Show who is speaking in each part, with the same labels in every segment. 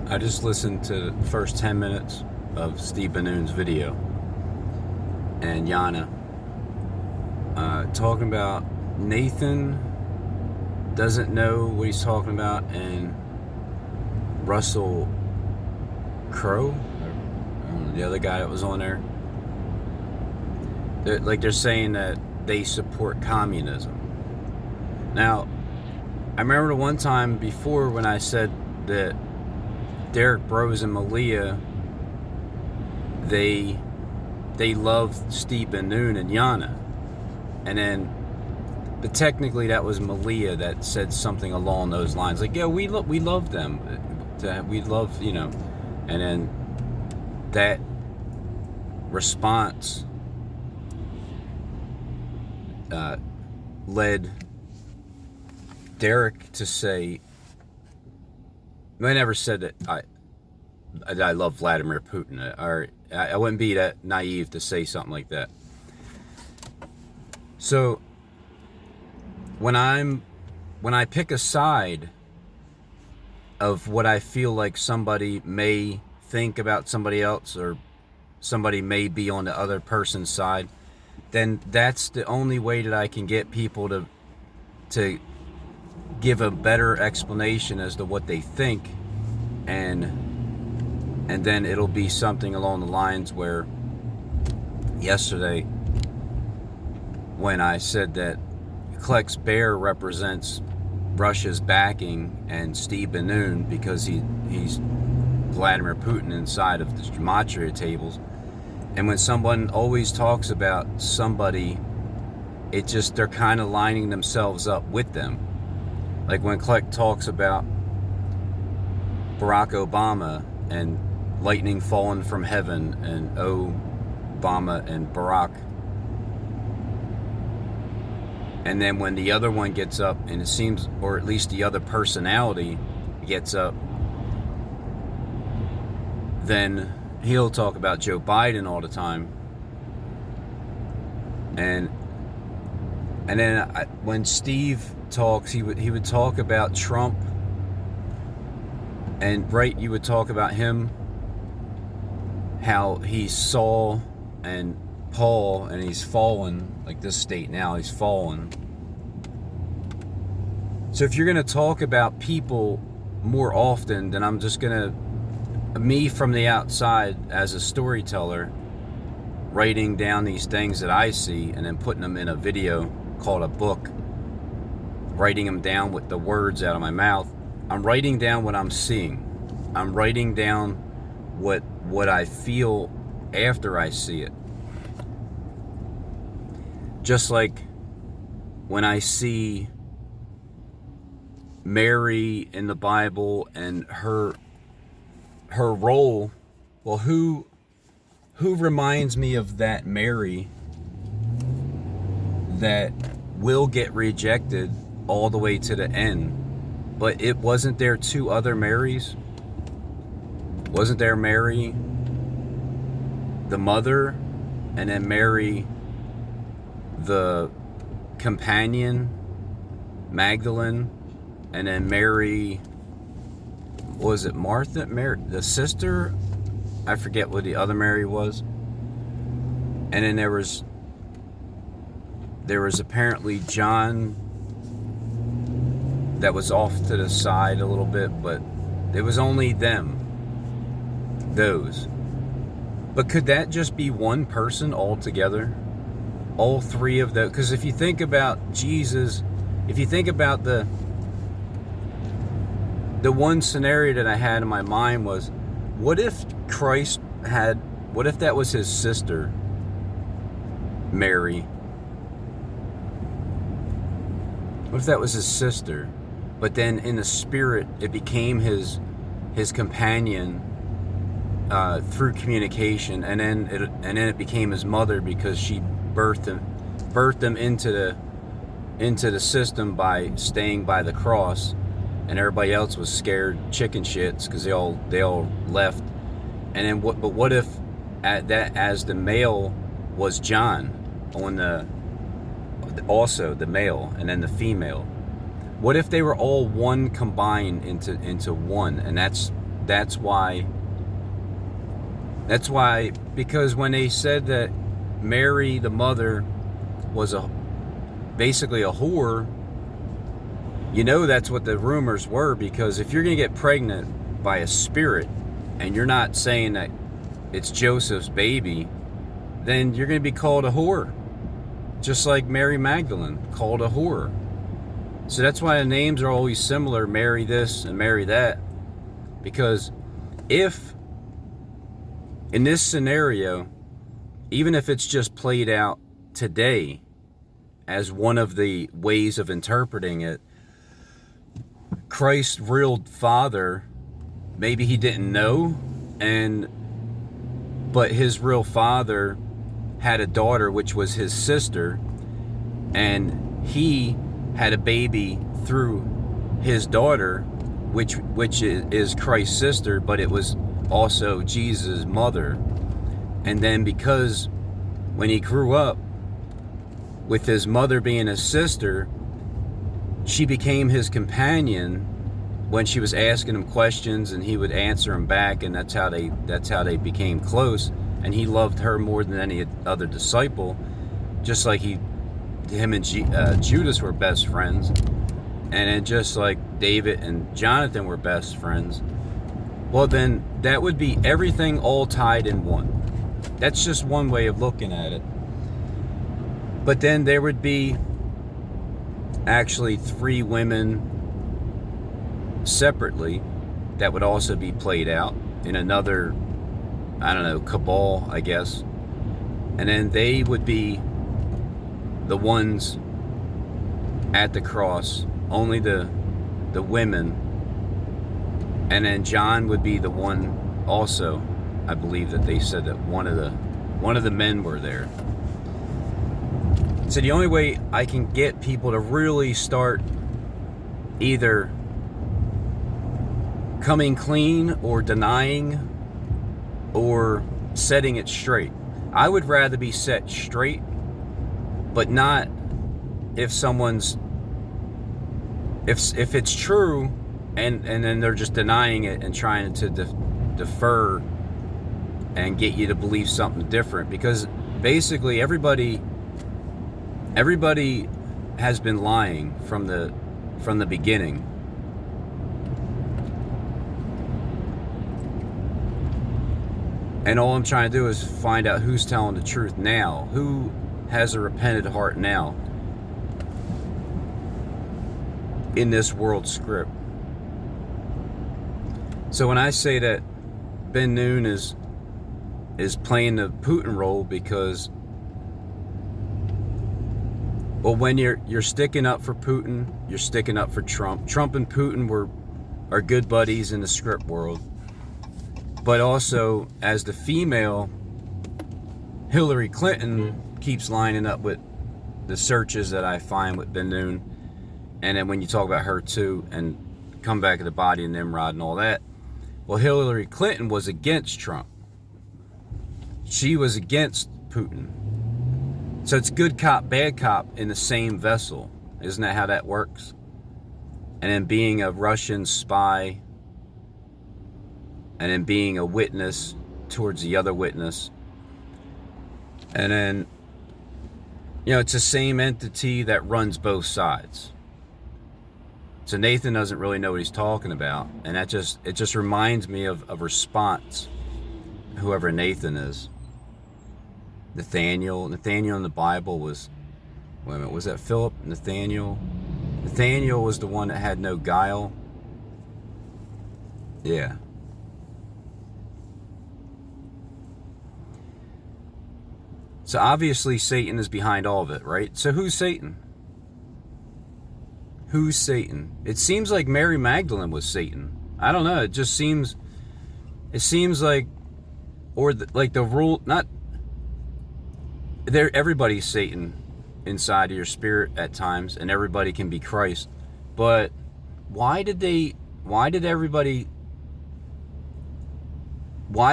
Speaker 1: I just listened to the first 10 minutes of Steve Benoon's video, and Yana talking about Nathan doesn't know what he's talking about, and Russell Crowe, the other guy that was on there, they're saying that they support communism. Now, I remember the one time before when I said that Derek Bros and Malia, they loved Steve Benoon and Yana, and then, but technically that was Malia that said something along those lines, like, yeah, we love them, we love, and then that response led Derek to say, I never said that I love Vladimir Putin, or I wouldn't be that naive to say something like that. So when I pick a side of what I feel like somebody may think about somebody else, or somebody may be on the other person's side, then that's the only way that I can get people to give a better explanation as to what they think, and then it'll be something along the lines where yesterday when I said that Klex Bear represents Russia's backing and Steve Benoon because he's Vladimir Putin inside of the gematria tables, and when someone always talks about somebody, it just, they're kind of lining themselves up with them. Like when Kleck talks about Barack Obama and lightning falling from heaven and Obama and Barack, and then when the other one gets up, and it seems, or at least the other personality gets up, then he'll talk about Joe Biden all the time. And then when Steve talks, he would talk about Trump, and right, you would talk about him, how he's Saul and Paul, and he's fallen, like this state now, he's fallen. So if you're going to talk about people more often, then I'm just going to, me from the outside as a storyteller, writing down these things that I see and then putting them in a video called a book, writing them down with the words out of my mouth. I'm writing down what I'm seeing. I'm writing down what I feel after I see it. Just like when I see Mary in the Bible and her role, well, who reminds me of that Mary that will get rejected all the way to the end? But it wasn't there two other Marys? Wasn't there Mary, the mother, and then Mary, the companion, Magdalene, and then Mary, was it Martha? Mary, the sister? I forget what the other Mary was. And then there was apparently John that was off to the side a little bit, but it was only them, those. But could that just be one person altogether? All three of those? Because if you think about Jesus, if you think about the one scenario that I had in my mind was, what if what if that was his sister, Mary? What if that was his sister, but then in the spirit it became his companion through communication, and then it became his mother because she birthed him into the system by staying by the cross, and everybody else was scared chicken shits because they all left. And then what if as the male was John on also the male, and then the female? What if they were all one combined into one, and that's That's why, because when they said that Mary, the mother, was basically a whore, that's what the rumors were, because if you're going to get pregnant by a spirit and you're not saying that it's Joseph's baby, then you're going to be called a whore. Just like Mary Magdalene, called a whore. So that's why the names are always similar, Mary this and Mary that. Because if, in this scenario, even if it's just played out today as one of the ways of interpreting it, Christ's real father, maybe he didn't know, but his real father had a daughter which was his sister, and he had a baby through his daughter, which is Christ's sister, but it was also Jesus' mother. And then because when he grew up, with his mother being his sister, she became his companion when she was asking him questions, and he would answer them back, and that's how they became close. And he loved her more than any other disciple, just like him and Judas were best friends, and then just like David and Jonathan were best friends. Well, then that would be everything all tied in one. That's just one way of looking at it. But then there would be actually 3 women separately that would also be played out in another, I don't know, cabal, I guess. And then they would be the ones at the cross, only the women. And then John would be the one also. I believe that they said that one of the men were there. So the only way I can get people to really start either coming clean or denying or setting it straight. I would rather be set straight, but not if someone's, if it's true and then they're just denying it and trying to defer and get you to believe something different. Because basically everybody has been lying from the beginning. And all I'm trying to do is find out who's telling the truth now, who has a repentant heart now in this world script. So when I say that Ben Noon is playing the Putin role, because, well, when you're sticking up for Putin, you're sticking up for Trump. Trump and Putin are good buddies in the script world. But also, as the female, Hillary Clinton keeps lining up with the searches that I find with Ben Noon. And then when you talk about her too, and come back to the body of Nimrod and all that, well, Hillary Clinton was against Trump. She was against Putin. So it's good cop, bad cop in the same vessel. Isn't that how that works? And then being a Russian spy, and then being a witness towards the other witness. And then, it's the same entity that runs both sides. So Nathan doesn't really know what he's talking about. And it just reminds me of a response, whoever Nathan is. Nathaniel in the Bible was, wait a minute, was that Philip? Nathaniel was the one that had no guile. Yeah. So obviously Satan is behind all of it, right? So who's Satan? Who's Satan? It seems like Mary Magdalene was Satan. I don't know. It seems like, like the rule, not there. Everybody's Satan inside of your spirit at times, and everybody can be Christ. But why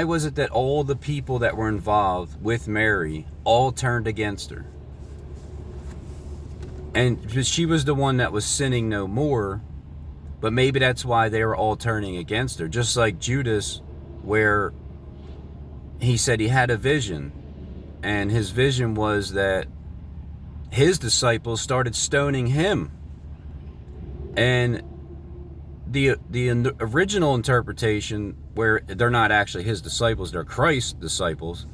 Speaker 1: was it that all the people that were involved with Mary all turned against her? And she was the one that was sinning no more, But maybe that's why they were all turning against her. Just like Judas, where he said he had a vision. And his vision was that his disciples started stoning him. And the original interpretation, where they're not actually his disciples, they're Christ's disciples,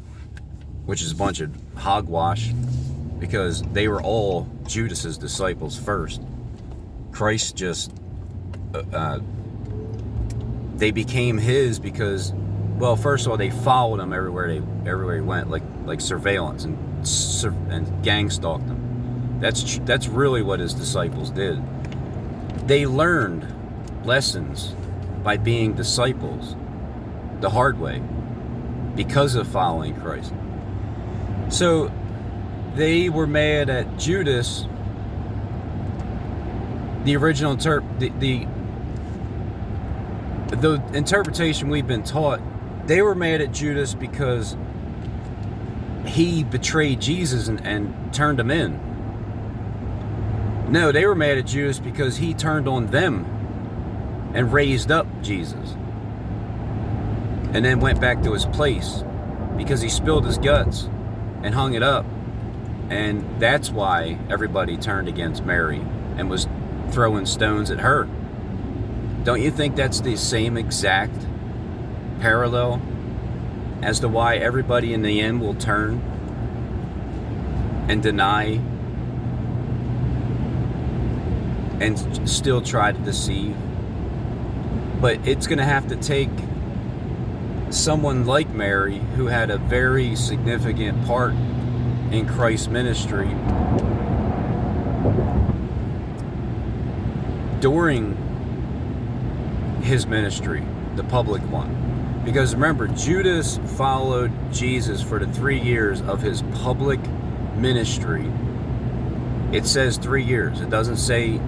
Speaker 1: which is a bunch of hogwash, because they were all Judas's disciples first. Christ just they became his because, well, first of all, they followed him everywhere he went, like surveillance and gang stalked him. That's really what his disciples did. They learned lessons by being disciples the hard way because of following Christ. So they were mad at Judas. The original the interpretation we've been taught, they were mad at Judas because he betrayed Jesus and turned him in. No, they were mad at Judas because he turned on them and raised up Jesus, and then went back to his place because he spilled his guts and hung it up. And that's why everybody turned against Mary and was throwing stones at her. Don't you think that's the same exact parallel as to why everybody in the end will turn and deny and still try to deceive? But it's going to have to take someone like Mary, who had a very significant part in Christ's ministry during his ministry, the public one. Because remember, Judas followed Jesus for the 3 years of his public ministry. It says 3 years. It doesn't say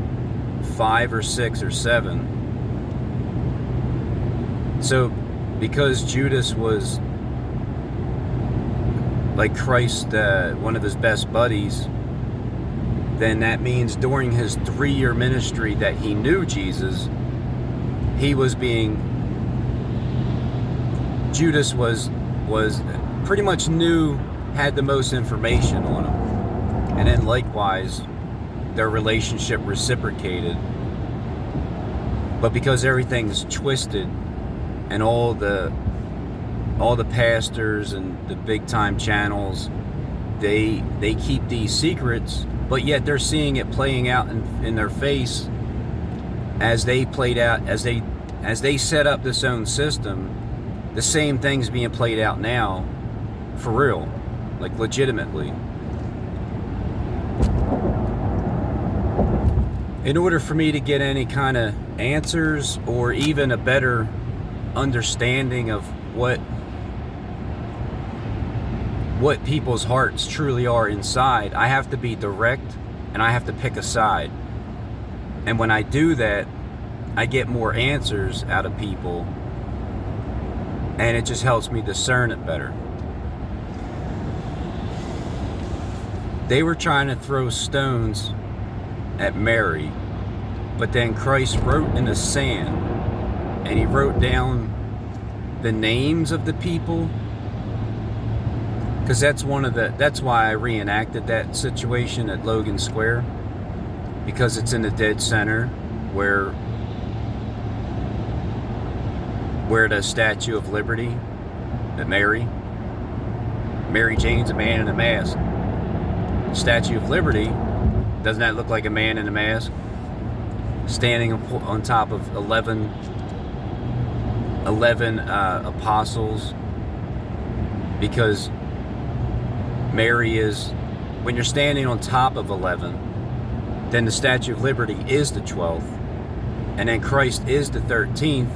Speaker 1: 5 or 6 or 7. So, because Judas was like Christ, one of his best buddies, then that means during his 3-year ministry that he knew Jesus, Judas was pretty much had the most information on him. And then likewise, their relationship reciprocated. But because everything's twisted, and all the pastors and the big time channels, they keep these secrets, but yet they're seeing it playing out in their face as they set up this own system. The same thing's being played out now, for real, like legitimately. In order for me to get any kind of answers or even a better understanding of what people's hearts truly are inside, I have to be direct and I have to pick a side. And when I do that, I get more answers out of people, and it just helps me discern it better. They were trying to throw stones at Mary, but then Christ wrote in the sand, and he wrote down the names of the people, because that's why I reenacted that situation at Logan Square, because it's in the dead center where the Statue of Liberty, that Mary Jane's a man in a mask. Statue of Liberty, doesn't that look like a man in a mask standing on top of 11 apostles? Because Mary is, when you're standing on top of 11, then the Statue of Liberty is the 12th, and then Christ is the 13th.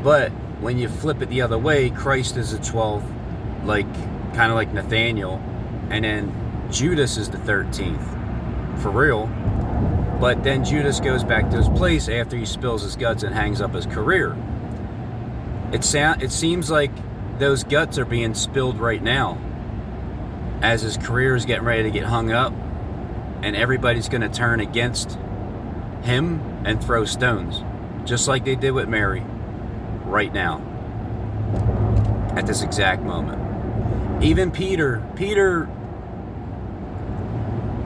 Speaker 1: But when you flip it the other way, Christ is the 12th, kind of like Nathaniel, and then Judas is the 13th, for real. But then Judas goes back to his place after he spills his guts and hangs up his career. It seems like those guts are being spilled right now, as his career is getting ready to get hung up, and everybody's going to turn against him and throw stones, just like they did with Mary right now, at this exact moment. Even Peter,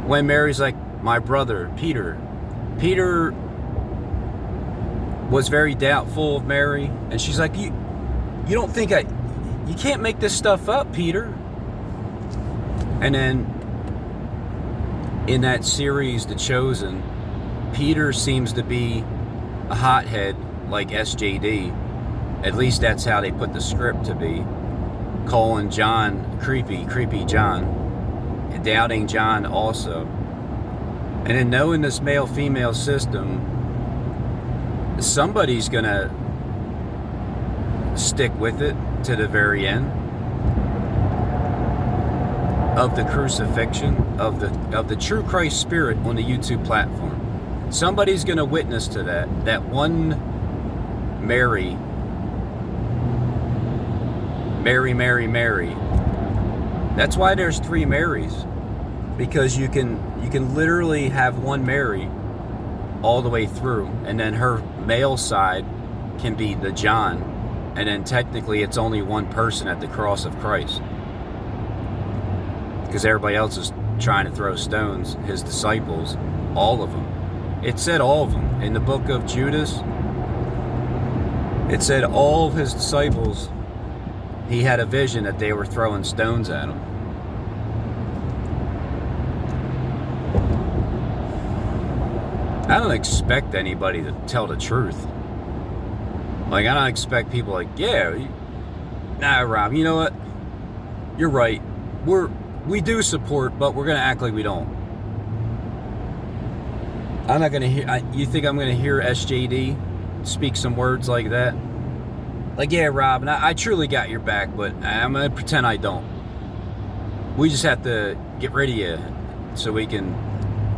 Speaker 1: when Mary's like, my brother, Peter was very doubtful of Mary, and she's like, you don't think you can't make this stuff up, Peter. And then in that series, The Chosen, Peter seems to be a hothead like SJD. At least that's how they put the script to be. Calling John creepy John, and doubting John also. And then knowing this male-female system, somebody's gonna stick with it to the very end of the crucifixion of the true Christ spirit on the YouTube platform. Somebody's gonna witness to that one Mary. That's why there's 3 Marys, because you can literally have one Mary all the way through, and then her male side can be the John, and then technically it's only one person at the cross of Christ, because everybody else is trying to throw stones, his disciples, all of them. It said all of them in the book of Judas. It said all of his disciples, he had a vision that they were throwing stones at him. I don't expect anybody to tell the truth. Like, I don't expect people like, yeah, nah, Rob, you know what? You're right. We do support, but we're going to act like we don't. I'm not going to hear, you think I'm going to hear SJD speak some words like that? Like, yeah, Rob, and I truly got your back, but I'm going to pretend I don't. We just have to get rid of you so we can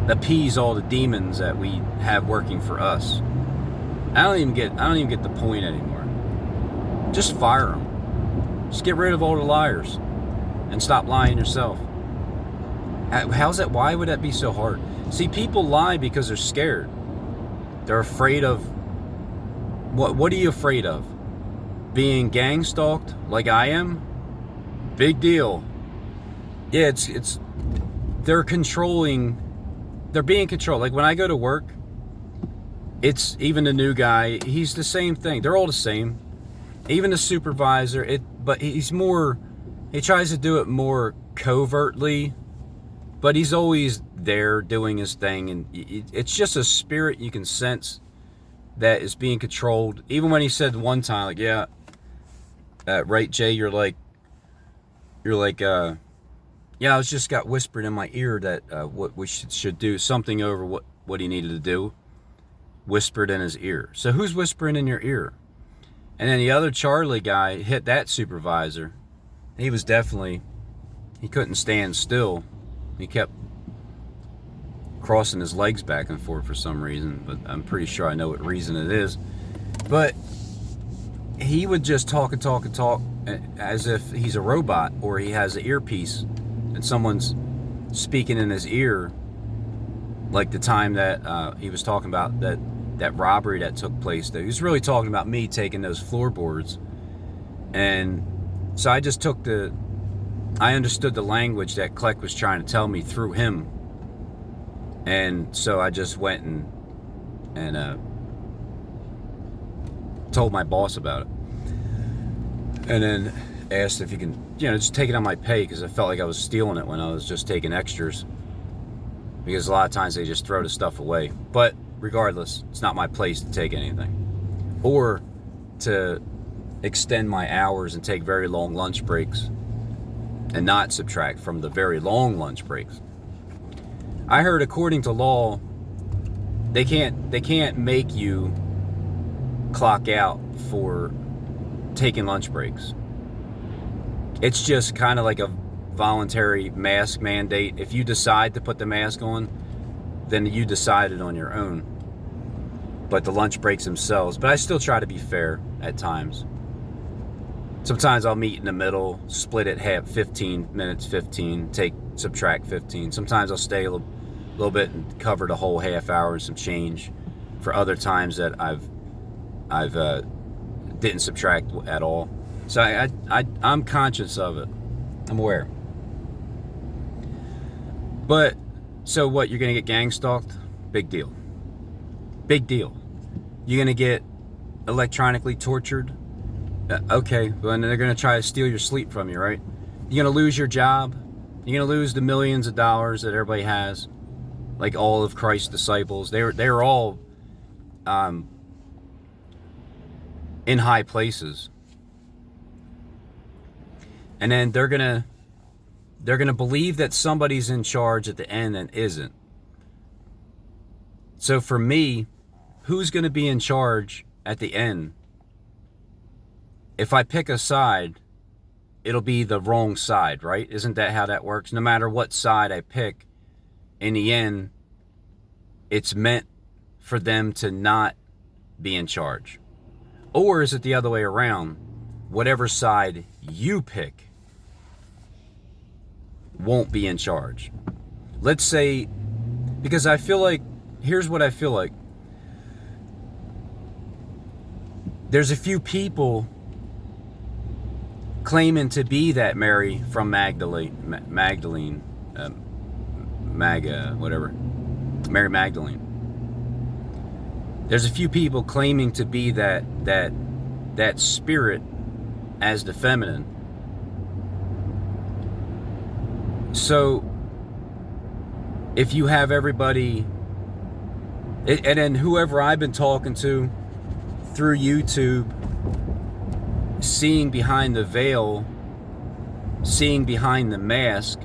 Speaker 1: appease all the demons that we have working for us. I don't even get the point anymore. Just fire them. Just get rid of all the liars and stop lying yourself. How's that? Why would that be so hard? See, people lie because they're scared. They're afraid of what are you afraid of? Being gang stalked like I am? Big deal. Yeah, it's they're being controlled. Like when I go to work, it's even the new guy, he's the same thing. They're all the same. Even the supervisor, but he tries to do it more covertly, but he's always there doing his thing, and it's just a spirit you can sense that is being controlled. Even when he said one time, like, yeah, right, Jay, you're like, yeah, I was just got whispered in my ear that what we should do, something over what he needed to do, whispered in his ear. So who's whispering in your ear? And then the other Charlie guy hit that supervisor. He was definitely, he couldn't stand still. He kept crossing his legs back and forth for some reason, but I'm pretty sure I know what reason it is. But he would just talk and talk and talk as if he's a robot, or he has an earpiece and someone's speaking in his ear, like the time that he was talking about that robbery that took place there. He was really talking about me taking those floorboards. And so I just I understood the language that Kleck was trying to tell me through him. And so I just went and told my boss about it. And then asked if you can, just take it on my pay, because I felt like I was stealing it when I was just taking extras. Because a lot of times they just throw the stuff away. But regardless, it's not my place to take anything. Or to extend my hours and take very long lunch breaks and not subtract from the very long lunch breaks. I heard according to law, they can't make you clock out for taking lunch breaks. It's just kind of like a voluntary mask mandate. If you decide to put the mask on, then you decide it on your own. But the lunch breaks themselves. But I still try to be fair at times. Sometimes I'll meet in the middle, split it half, 15 minutes, 15, subtract 15. Sometimes I'll stay a little bit and cover the whole half hour and some change. for other times that I've didn't subtract at all. So I'm conscious of it. I'm aware. But so what? You're gonna get gang stalked? Big deal. Big deal. You're gonna get electronically tortured? Okay, well, and they're gonna try to steal your sleep from you, right? You're gonna lose your job. You're gonna lose the millions of dollars that everybody has, like all of Christ's disciples. They're all in high places, and then they're gonna believe that somebody's in charge at the end and isn't. So for me, who's gonna be in charge at the end? If I pick a side, it'll be the wrong side, right? Isn't that how that works? No matter what side I pick, in the end, it's meant for them to not be in charge. Or is it the other way around? Whatever side you pick won't be in charge. Let's say, because I feel like, here's what I feel like. There's a few people claiming to be that Mary from Magdalene, Mary Magdalene. There's a few people claiming to be that spirit as the feminine. So if you have everybody, and then whoever I've been talking to through YouTube, seeing behind the veil, seeing behind the mask,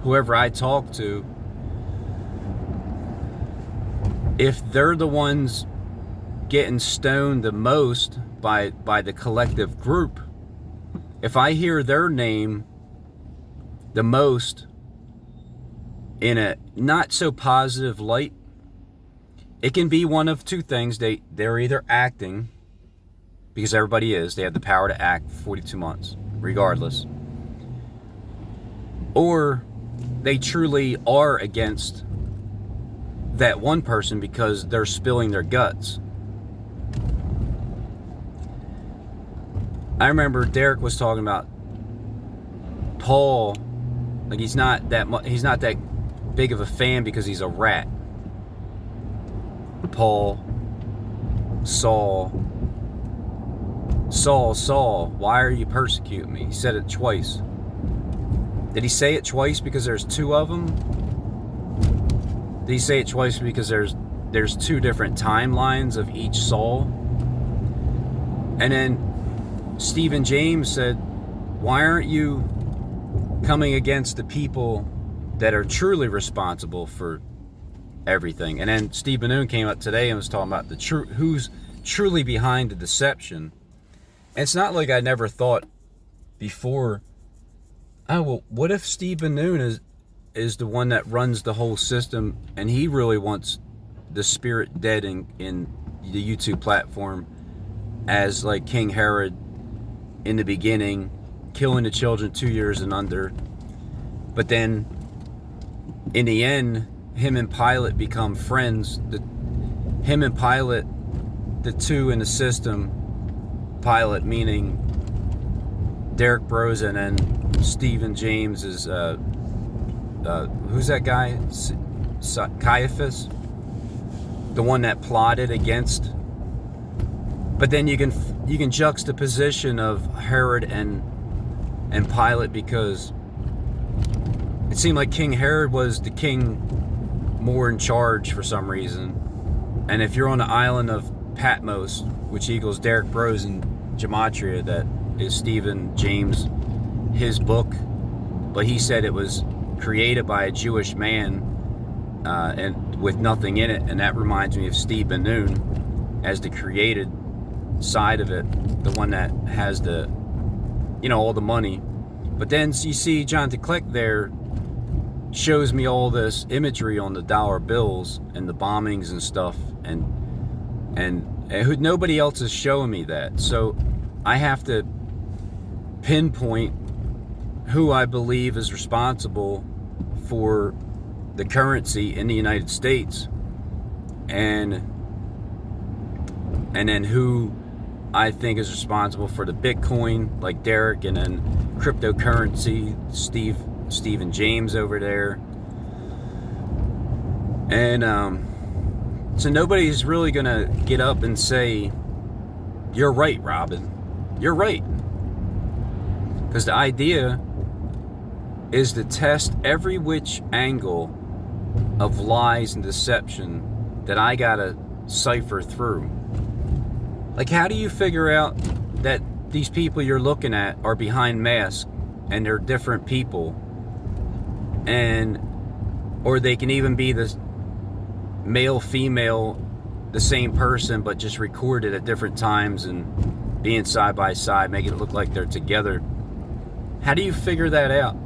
Speaker 1: whoever I talk to, if they're the ones getting stoned the most by the collective group, if I hear their name the most in a not so positive light, it can be one of two things. They're either acting, because everybody is, they have the power to act for 42 months, regardless, or they truly are against that one person because they're spilling their guts. I remember Derek was talking about Paul, like he's not that big of a fan because he's a rat. Paul, Saul, why are you persecuting me? He said it twice. Did he say it twice because there's two of them? Did he say it twice because there's two different timelines of each Saul? And then Stephen James said, why aren't you coming against the people that are truly responsible for everything? And then Steve Bannoon came up today and was talking about who's truly behind the deception. And it's not like I never thought before, oh, well, what if Steve Bannoon is the one that runs the whole system and he really wants the spirit dead in the YouTube platform, as like King Herod in the beginning, killing the children 2 years and under. But then in the end, him and Pilate become friends. Him and Pilate, the two in the system, Pilate meaning Derek Bros, and then Stephen James is who's that guy? Caiaphas, the one that plotted against. But then you can juxtaposition of Herod and Pilate, because it seemed like King Herod was the king more in charge for some reason. And if you're on the island of Patmos, which equals Derek Bros in Gematria, that is Stephen James, his book, but he said it was created by a Jewish man and with nothing in it, and that reminds me of Steve Bannoon as the created side of it, the one that has the, all the money. But then you see Jonathan Click there shows me all this imagery on the dollar bills and the bombings and stuff, and nobody else is showing me that. So I have to pinpoint who I believe is responsible for the currency in the United States. And and then who I think is responsible for the Bitcoin, like Derek, and then cryptocurrency, Stephen James over there. And so nobody's really gonna get up and say, "You're right, Robin. You're right." Because the idea is to test every which angle of lies and deception that I gotta cipher through. Like, how do you figure out that these people you're looking at are behind masks and they're different people, and or they can even be the male, female, the same person, but just recorded at different times and being side by side, making it look like they're together? How do you figure that out?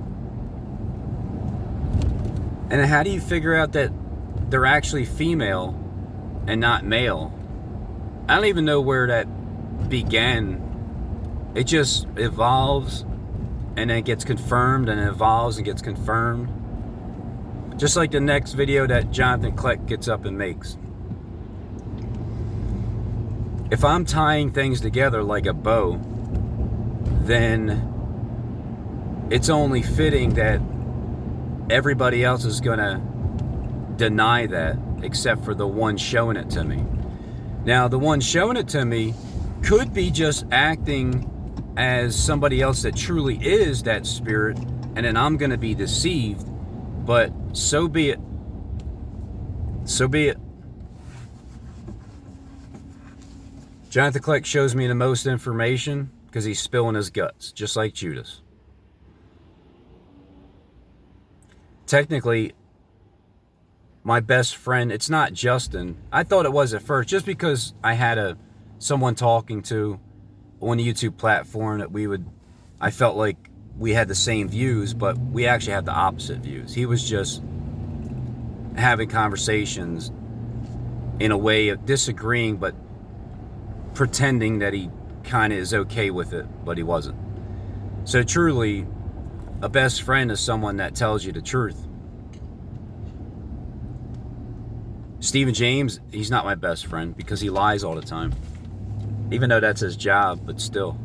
Speaker 1: And how do you figure out that they're actually female and not male? I don't even know where that began. It just evolves and then gets confirmed, and it evolves and gets confirmed. Just like the next video that Jonathan Kleck gets up and makes. If I'm tying things together like a bow, then it's only fitting that everybody else is gonna deny that, except for the one showing it to me. Now, the one showing it to me could be just acting as somebody else that truly is that spirit, and then I'm gonna be deceived, but so be it. So be it. Jonathan Kleck shows me the most information because he's spilling his guts, just like Judas. Technically, my best friend, it's not Justin. I thought it was at first, just because I had someone talking to on the YouTube platform that I felt like we had the same views, but we actually had the opposite views. He was just having conversations in a way of disagreeing, but pretending that he kind of is okay with it, but he wasn't. So truly, a best friend is someone that tells you the truth. Stephen James, he's not my best friend because he lies all the time. Even though that's his job, but still.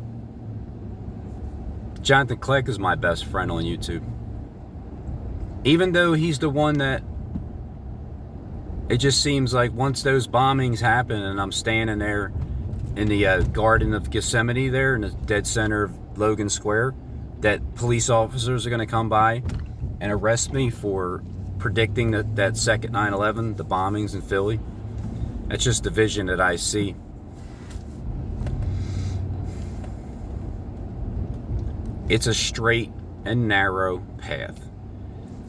Speaker 1: Jonathan Kleck is my best friend on YouTube. Even though he's the one that, it just seems like once those bombings happen and I'm standing there in the Garden of Gethsemane there in the dead center of Logan Square, that police officers are going to come by and arrest me for predicting that second 9/11, the bombings in Philly. That's just the vision that I see. It's a straight and narrow path.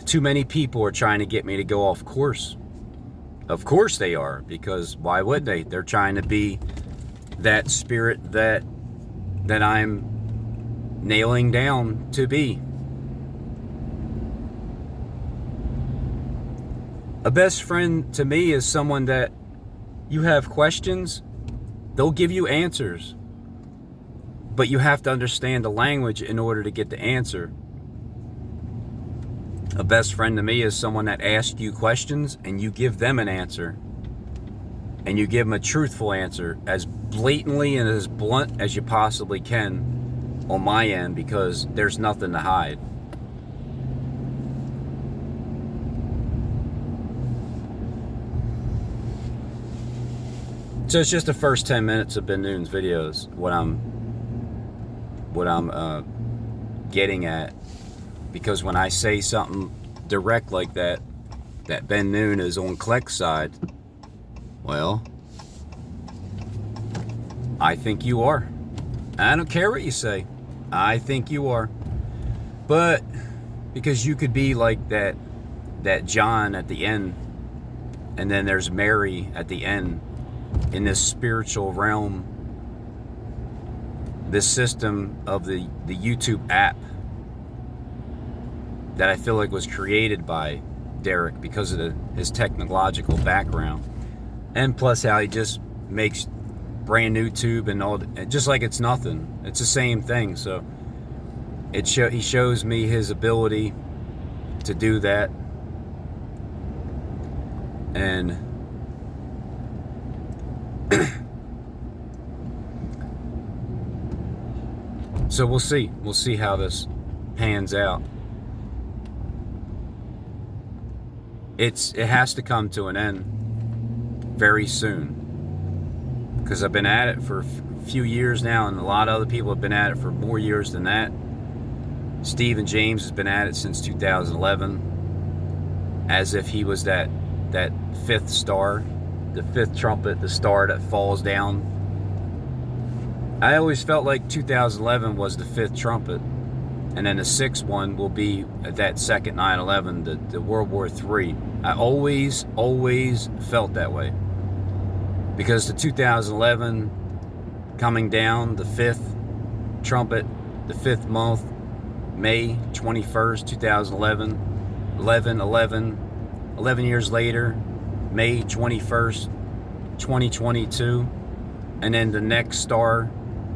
Speaker 1: Too many people are trying to get me to go off course. Of course they are, because why would they? They're trying to be that spirit that I'm nailing down to be. A best friend to me is someone that you have questions, they'll give you answers, but you have to understand the language in order to get the answer. A best friend to me is someone that asks you questions and you give them an answer, and you give them a truthful answer as blatantly and as blunt as you possibly can on my end, because there's nothing to hide. So it's just the first 10 minutes of Ben Noon's videos, what I'm getting at, because when I say something direct like that Ben Noon is on Kleck's side, well, I think you are. I don't care what you say. I think you are. But because you could be like that John at the end, and then there's Mary at the end, in this spiritual realm, this system of the YouTube app that I feel like was created by Derek because of his technological background, and plus how he just makes brand new tube and all, just like it's nothing. It's the same thing. So he shows me his ability to do that, and So we'll see. We'll see how this pans out. It has to come to an end very soon, because I've been at it for a few years now, and a lot of other people have been at it for more years than that. Stephen James has been at it since 2011, as if he was that fifth star, the fifth trumpet, the star that falls down. I always felt like 2011 was the fifth trumpet, and then the sixth one will be that second 9/11, the World War III. I always felt that way, because the 2011 coming down, the fifth trumpet, the fifth month, May 21st, 2011, 11 years later, May 21st, 2022, and then the next star,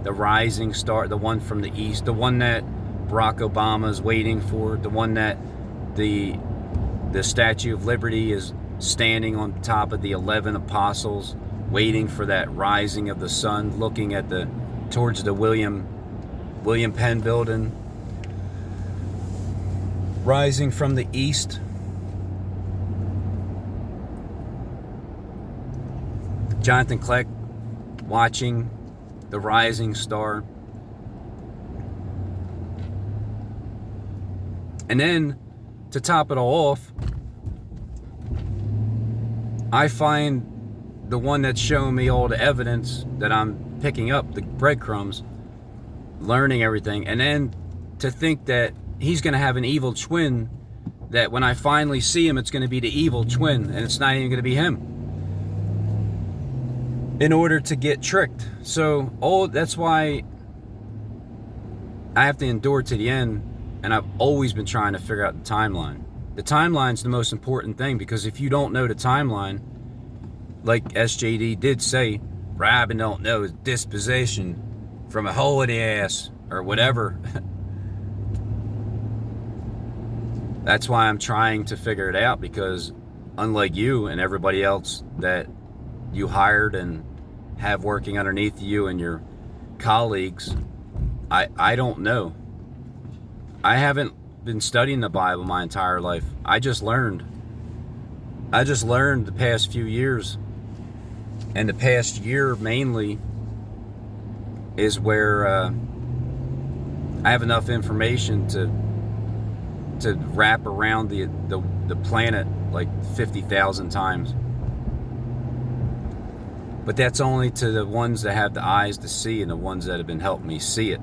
Speaker 1: the rising star, the one from the east, the one that Barack Obama is waiting for, the one that the Statue of Liberty is standing on top of the 11 apostles, waiting for that rising of the sun, looking at towards the William Penn building, rising from the east. Jonathan Kleck watching the rising star. And then, to top it all off, I find the one that's showing me all the evidence that I'm picking up, the breadcrumbs, learning everything, and then to think that he's going to have an evil twin, that when I finally see him, it's going to be the evil twin, and it's not even going to be him, in order to get tricked. So that's why I have to endure to the end, and I've always been trying to figure out the timeline. The timeline's the most important thing, because if you don't know the timeline, like SJD did say, Robin don't know his disposition from a hole in the ass, or whatever. That's why I'm trying to figure it out, because unlike you and everybody else that you hired and have working underneath you and your colleagues, I don't know. I haven't been studying the Bible my entire life. I just learned the past few years, and the past year mainly is where I have enough information to wrap around the planet like 50,000 times. But that's only to the ones that have the eyes to see, and the ones that have been helping me see it.